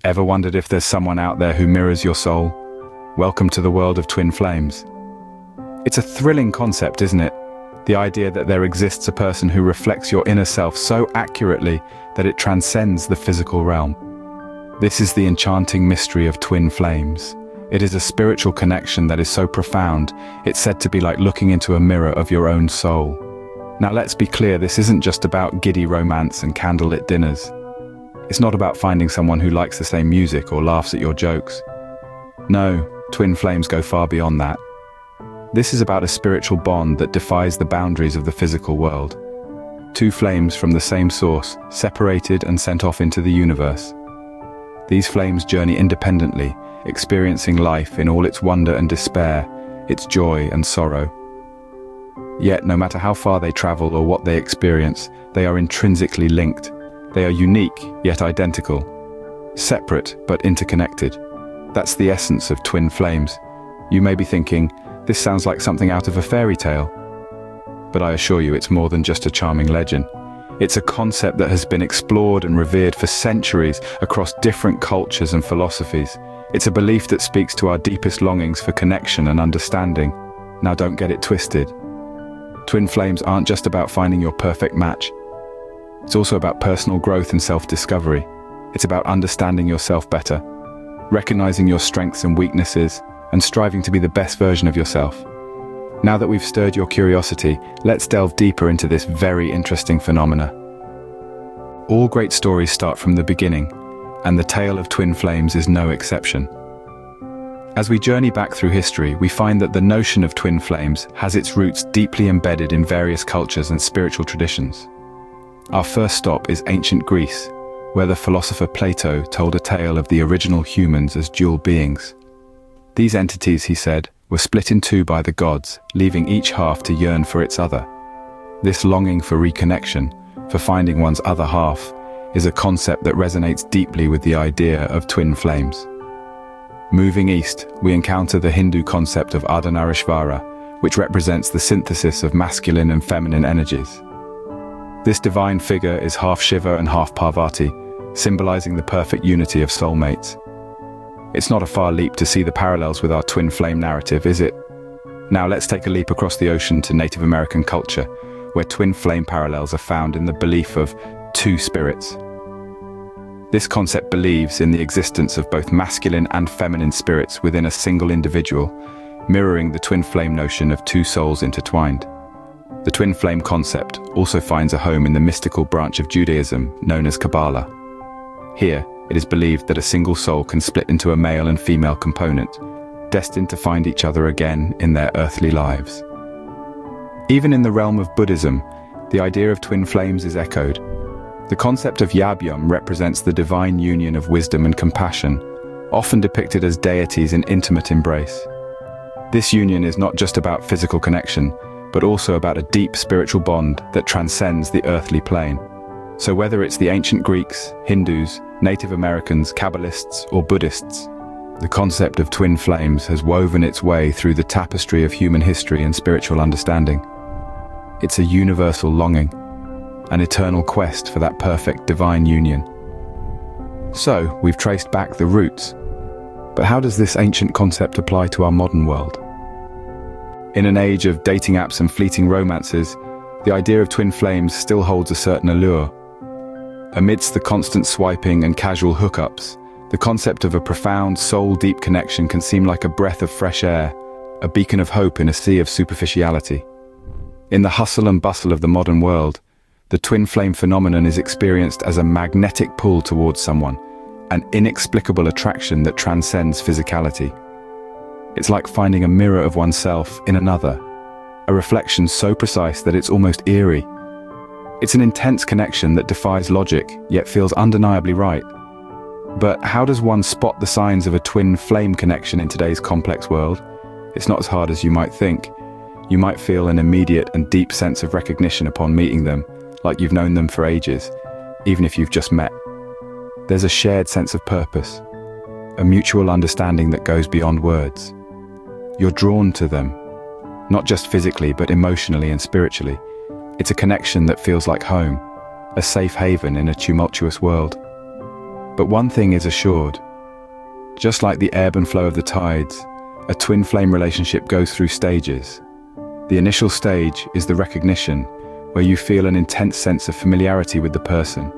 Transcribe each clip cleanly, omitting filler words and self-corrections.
Ever wondered if there's someone out there who mirrors your soul? Welcome to the world of twin flames. It's a thrilling concept, isn't it? The idea that there exists a person who reflects your inner self so accurately that it transcends the physical realm. This is the enchanting mystery of twin flames. It is a spiritual connection that is so profound, it's said to be like looking into a mirror of your own soul. Now let's be clear, this isn't just about giddy romance and candlelit dinners. It's not about finding someone who likes the same music or laughs at your jokes. No, twin flames go far beyond that. This is about a spiritual bond that defies the boundaries of the physical world. Two flames from the same source, separated and sent off into the universe. These flames journey independently, experiencing life in all its wonder and despair, its joy and sorrow. Yet, no matter how far they travel or what they experience, they are intrinsically linked. They are unique, yet identical. Separate, but interconnected. That's the essence of twin flames. You may be thinking, this sounds like something out of a fairy tale. But I assure you, it's more than just a charming legend. It's a concept that has been explored and revered for centuries across different cultures and philosophies. It's a belief that speaks to our deepest longings for connection and understanding. Now don't get it twisted. Twin flames aren't just about finding your perfect match. It's also about personal growth and self-discovery. It's about understanding yourself better, recognizing your strengths and weaknesses, and striving to be the best version of yourself. Now that we've stirred your curiosity, let's delve deeper into this very interesting phenomena. All great stories start from the beginning, and the tale of twin flames is no exception. As we journey back through history, we find that the notion of twin flames has its roots deeply embedded in various cultures and spiritual traditions. Our first stop is ancient Greece, where the philosopher Plato told a tale of the original humans as dual beings. These entities, he said, were split in two by the gods, leaving each half to yearn for its other. This longing for reconnection, for finding one's other half, is a concept that resonates deeply with the idea of twin flames. Moving east, we encounter the Hindu concept of Ardhanarishvara, which represents the synthesis of masculine and feminine energies. This divine figure is half Shiva and half Parvati, symbolizing the perfect unity of soulmates. It's not a far leap to see the parallels with our twin flame narrative, is it? Now let's take a leap across the ocean to Native American culture, where twin flame parallels are found in the belief of two spirits. This concept believes in the existence of both masculine and feminine spirits within a single individual, mirroring the twin flame notion of two souls intertwined. The twin flame concept also finds a home in the mystical branch of Judaism known as Kabbalah. Here, it is believed that a single soul can split into a male and female component, destined to find each other again in their earthly lives. Even in the realm of Buddhism, the idea of twin flames is echoed. The concept of Yabyum represents the divine union of wisdom and compassion, often depicted as deities in intimate embrace. This union is not just about physical connection, but also about a deep spiritual bond that transcends the earthly plane. So whether it's the ancient Greeks, Hindus, Native Americans, Kabbalists, or Buddhists, the concept of twin flames has woven its way through the tapestry of human history and spiritual understanding. It's a universal longing, an eternal quest for that perfect divine union. So, we've traced back the roots. But how does this ancient concept apply to our modern world? In an age of dating apps and fleeting romances, the idea of twin flames still holds a certain allure. Amidst the constant swiping and casual hookups, the concept of a profound, soul-deep connection can seem like a breath of fresh air, a beacon of hope in a sea of superficiality. In the hustle and bustle of the modern world, the twin flame phenomenon is experienced as a magnetic pull towards someone, an inexplicable attraction that transcends physicality. It's like finding a mirror of oneself in another, a reflection so precise that it's almost eerie. It's an intense connection that defies logic, yet feels undeniably right. But how does one spot the signs of a twin flame connection in today's complex world? It's not as hard as you might think. You might feel an immediate and deep sense of recognition upon meeting them, like you've known them for ages, even if you've just met. There's a shared sense of purpose, a mutual understanding that goes beyond words. You're drawn to them, not just physically, but emotionally and spiritually. It's a connection that feels like home, a safe haven in a tumultuous world. But one thing is assured. Just like the ebb and flow of the tides, a twin flame relationship goes through stages. The initial stage is the recognition, where you feel an intense sense of familiarity with the person.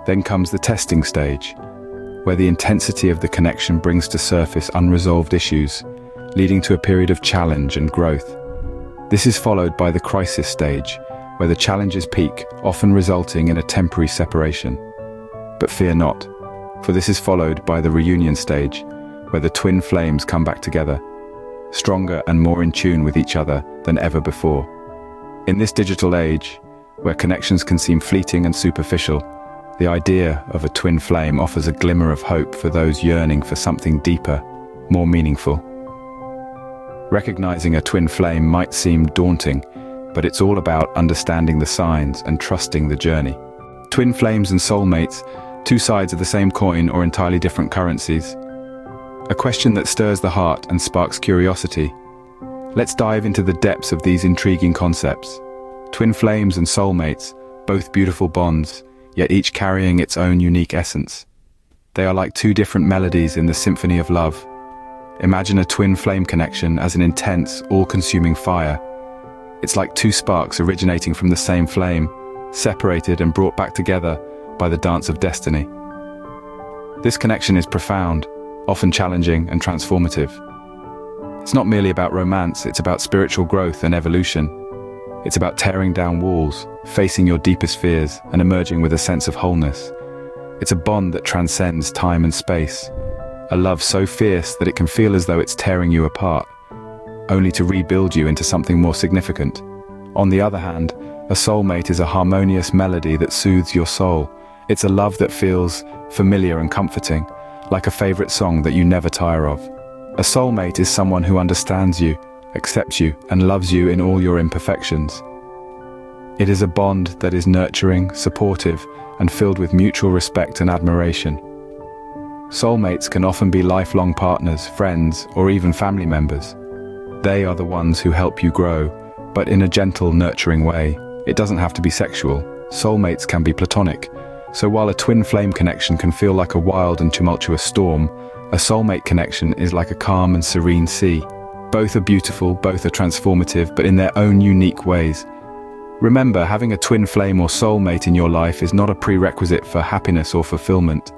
Then comes the testing stage, where the intensity of the connection brings to surface unresolved issues, leading to a period of challenge and growth. This is followed by the crisis stage, where the challenges peak, often resulting in a temporary separation. But fear not, for this is followed by the reunion stage, where the twin flames come back together, stronger and more in tune with each other than ever before. In this digital age, where connections can seem fleeting and superficial, the idea of a twin flame offers a glimmer of hope for those yearning for something deeper, more meaningful. Recognizing a twin flame might seem daunting, but it's all about understanding the signs and trusting the journey. Twin flames and soulmates, two sides of the same coin or entirely different currencies. A question that stirs the heart and sparks curiosity. Let's dive into the depths of these intriguing concepts. Twin flames and soulmates, both beautiful bonds, yet each carrying its own unique essence. They are like two different melodies in the symphony of love. Imagine a twin flame connection as an intense, all-consuming fire. It's like two sparks originating from the same flame, separated and brought back together by the dance of destiny. This connection is profound, often challenging and transformative. It's not merely about romance, it's about spiritual growth and evolution. It's about tearing down walls, facing your deepest fears, and emerging with a sense of wholeness. It's a bond that transcends time and space. A love so fierce that it can feel as though it's tearing you apart, only to rebuild you into something more significant. On the other hand, a soulmate is a harmonious melody that soothes your soul. It's a love that feels familiar and comforting, like a favorite song that you never tire of. A soulmate is someone who understands you, accepts you, and loves you in all your imperfections. It is a bond that is nurturing, supportive, and filled with mutual respect and admiration. Soulmates can often be lifelong partners, friends, or even family members. They are the ones who help you grow, but in a gentle, nurturing way. It doesn't have to be sexual. Soulmates can be platonic. So while a twin flame connection can feel like a wild and tumultuous storm, a soulmate connection is like a calm and serene sea. Both are beautiful, both are transformative, but in their own unique ways. Remember, having a twin flame or soulmate in your life is not a prerequisite for happiness or fulfillment.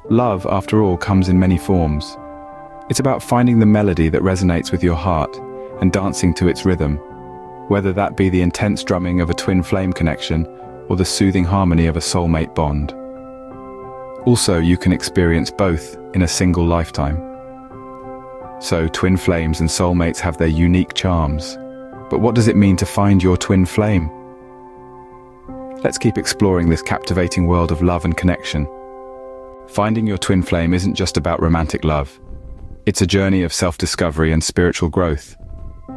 Love, after all, comes in many forms. It's about finding the melody that resonates with your heart and dancing to its rhythm, whether that be the intense drumming of a twin flame connection or the soothing harmony of a soulmate bond. Also, you can experience both in a single lifetime. So, twin flames and soulmates have their unique charms. But what does it mean to find your twin flame? Let's keep exploring this captivating world of love and connection. Finding your twin flame isn't just about romantic love. It's a journey of self-discovery and spiritual growth.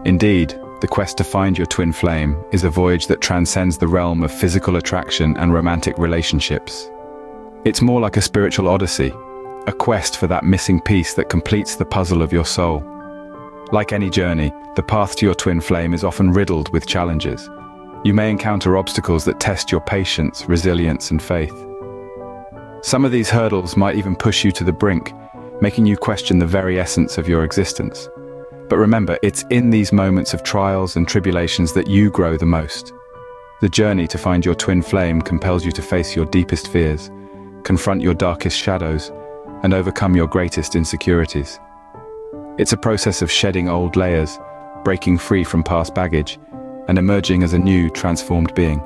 Indeed, the quest to find your twin flame is a voyage that transcends the realm of physical attraction and romantic relationships. It's more like a spiritual odyssey, a quest for that missing piece that completes the puzzle of your soul. Like any journey, the path to your twin flame is often riddled with challenges. You may encounter obstacles that test your patience, resilience, and faith. Some of these hurdles might even push you to the brink, making you question the very essence of your existence. But remember, it's in these moments of trials and tribulations that you grow the most. The journey to find your twin flame compels you to face your deepest fears, confront your darkest shadows, and overcome your greatest insecurities. It's a process of shedding old layers, breaking free from past baggage, and emerging as a new, transformed being.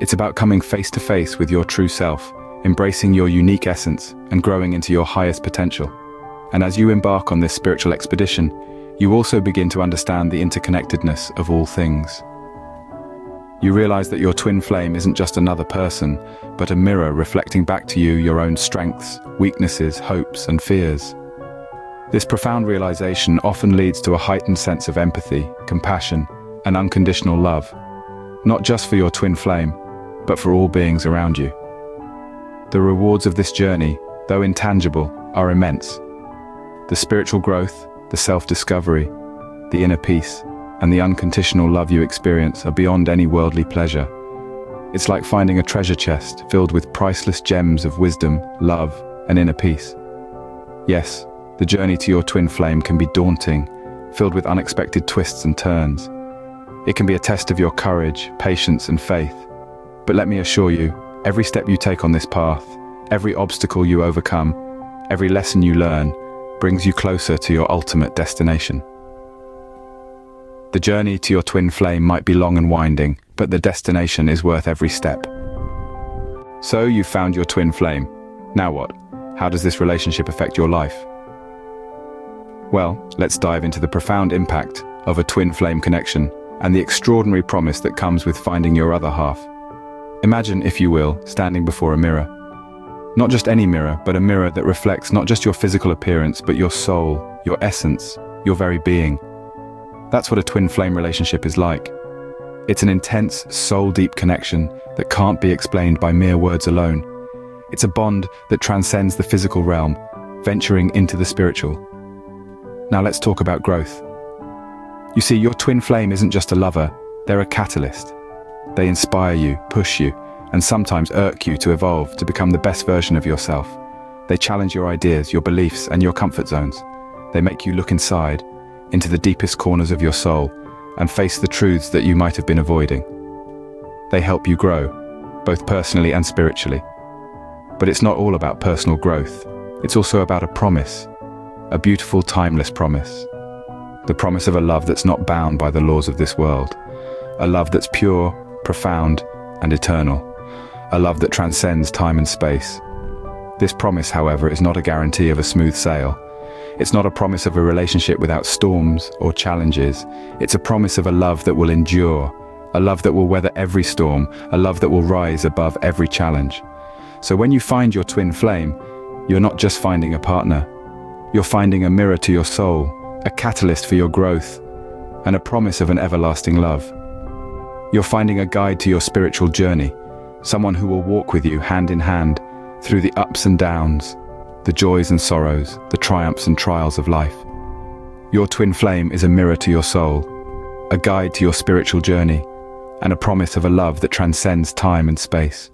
It's about coming face to face with your true self, embracing your unique essence, and growing into your highest potential. And as you embark on this spiritual expedition, you also begin to understand the interconnectedness of all things. You realize that your twin flame isn't just another person, but a mirror reflecting back to you your own strengths, weaknesses, hopes, and fears. This profound realization often leads to a heightened sense of empathy, compassion, and unconditional love, not just for your twin flame, but for all beings around you. The rewards of this journey, though intangible, are immense. The spiritual growth, the self-discovery, the inner peace, and the unconditional love you experience are beyond any worldly pleasure. It's like finding a treasure chest filled with priceless gems of wisdom, love, and inner peace. Yes, the journey to your twin flame can be daunting, filled with unexpected twists and turns. It can be a test of your courage, patience, and faith. But let me assure you, every step you take on this path, every obstacle you overcome, every lesson you learn, brings you closer to your ultimate destination. The journey to your twin flame might be long and winding, but the destination is worth every step. So you've found your twin flame. Now what? How does this relationship affect your life? Well, let's dive into the profound impact of a twin flame connection and the extraordinary promise that comes with finding your other half. Imagine, if you will, standing before a mirror. Not just any mirror, but a mirror that reflects not just your physical appearance, but your soul, your essence, your very being. That's what a twin flame relationship is like. It's an intense, soul-deep connection that can't be explained by mere words alone. It's a bond that transcends the physical realm, venturing into the spiritual. Now let's talk about growth. You see, your twin flame isn't just a lover, they're a catalyst. They inspire you, push you, and sometimes irk you to evolve, to become the best version of yourself. They challenge your ideas, your beliefs, and your comfort zones. They make you look inside, into the deepest corners of your soul, and face the truths that you might have been avoiding. They help you grow, both personally and spiritually. But it's not all about personal growth. It's also about a promise, a beautiful, timeless promise. The promise of a love that's not bound by the laws of this world. A love that's pure, profound, and eternal. A love that transcends time and space. This promise, however, is not a guarantee of a smooth sail. It's not a promise of a relationship without storms or challenges. It's a promise of a love that will endure, a love that will weather every storm, a love that will rise above every challenge. So when you find your twin flame, you're not just finding a partner. You're finding a mirror to your soul, a catalyst for your growth, and a promise of an everlasting love. You're finding a guide to your spiritual journey, someone who will walk with you hand in hand through the ups and downs, the joys and sorrows, the triumphs and trials of life. Your twin flame is a mirror to your soul, a guide to your spiritual journey, and a promise of a love that transcends time and space.